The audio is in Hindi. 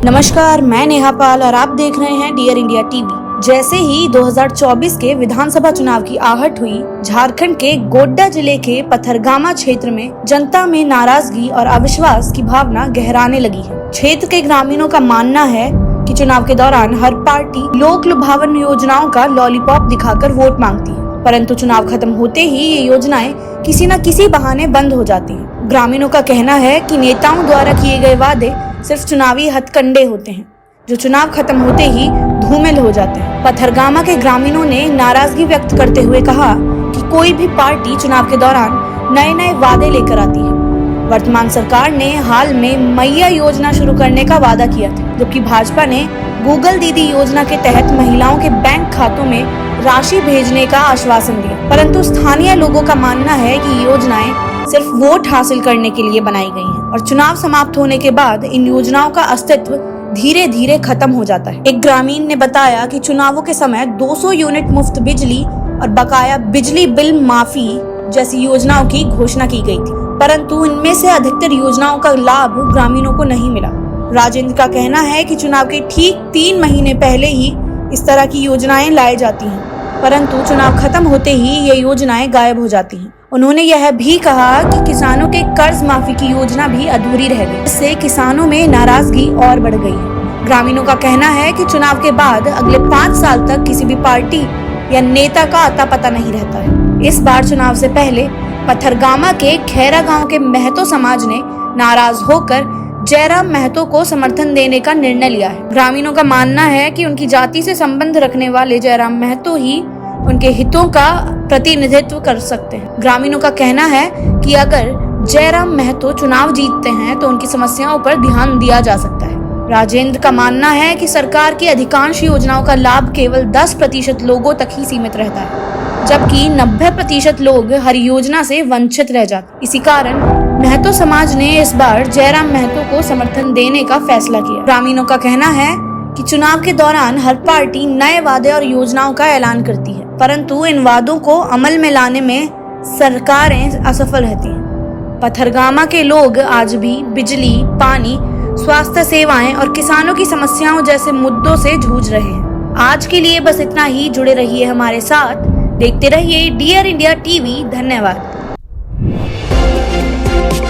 नमस्कार, मैं नेहा पाल और आप देख रहे हैं डियर इंडिया टीवी। जैसे ही 2024 के विधानसभा चुनाव की आहट हुई, झारखंड के गोड्डा जिले के पथरगामा क्षेत्र में जनता में नाराजगी और अविश्वास की भावना गहराने लगी है। क्षेत्र के ग्रामीणों का मानना है कि चुनाव के दौरान हर पार्टी लोक लुभावन योजनाओं का लॉलीपॉप दिखाकर वोट मांगती है, परंतु चुनाव खत्म होते ही ये योजनाएं किसी न किसी बहाने बंद हो जाती हैं। ग्रामीणों का कहना है कि नेताओं द्वारा किए गए वादे सिर्फ चुनावी हथकंडे होते हैं, जो चुनाव खत्म होते ही धूमिल हो जाते हैं। पथरगामा के ग्रामीणों ने नाराजगी व्यक्त करते हुए कहा कि कोई भी पार्टी चुनाव के दौरान नए नए वादे लेकर आती है। वर्तमान सरकार ने हाल में मैया योजना शुरू करने का वादा किया था, जबकि भाजपा ने गूगल दीदी योजना के तहत महिलाओं के बैंक खातों में राशि भेजने का आश्वासन दिया, परंतु स्थानीय लोगों का मानना है कि योजनाएं सिर्फ वोट हासिल करने के लिए बनाई गई हैं और चुनाव समाप्त होने के बाद इन योजनाओं का अस्तित्व धीरे धीरे खत्म हो जाता है। एक ग्रामीण ने बताया कि चुनावों के समय 200 यूनिट मुफ्त बिजली और बकाया बिजली बिल माफी जैसी योजनाओं की घोषणा की गई थी, परंतु इनमें से अधिकतर योजनाओं का लाभ ग्रामीणों को नहीं मिला। राजेंद्र का कहना है कि चुनाव के ठीक 3 महीने पहले ही इस तरह की योजनाएं लाई जाती हैं, परंतु चुनाव खत्म होते ही ये योजनाएं गायब हो जाती हैं। उन्होंने यह भी कहा कि किसानों के कर्ज माफी की योजना भी अधूरी रह गई, इससे किसानों में नाराजगी और बढ़ गई है। ग्रामीणों का कहना है कि चुनाव के बाद अगले 5 साल तक किसी भी पार्टी या नेता का अता पता नहीं रहता है। इस बार चुनाव से पहले पथरगामा के खैरा गांव के महतो समाज ने नाराज होकर जयराम महतो को समर्थन देने का निर्णय लिया है। ग्रामीणों का मानना है कि उनकी जाति से संबंध रखने वाले जयराम महतो ही उनके हितों का प्रतिनिधित्व कर सकते हैं। ग्रामीणों का कहना है कि अगर जयराम महतो चुनाव जीतते हैं तो उनकी समस्याओं पर ध्यान दिया जा सकता है। राजेंद्र का मानना है कि सरकार की अधिकांश योजनाओं का लाभ केवल 10% लोगों तक ही सीमित रहता है, जबकि 90% लोग हर योजना से वंचित रह जाते। इसी कारण महतो समाज ने इस बार जयराम महतो को समर्थन देने का फैसला किया। ग्रामीणों का कहना है कि चुनाव के दौरान हर पार्टी नए वादे और योजनाओं का ऐलान करती है, परंतु इन वादों को अमल में लाने में सरकारें असफल रहती हैं। पथरगामा के लोग आज भी बिजली, पानी, स्वास्थ्य सेवाएं और किसानों की समस्याओं जैसे मुद्दों से जूझ रहे हैं। आज के लिए बस इतना ही। जुड़े रहिए हमारे साथ, देखते रहिए डियर इंडिया टीवी। धन्यवाद।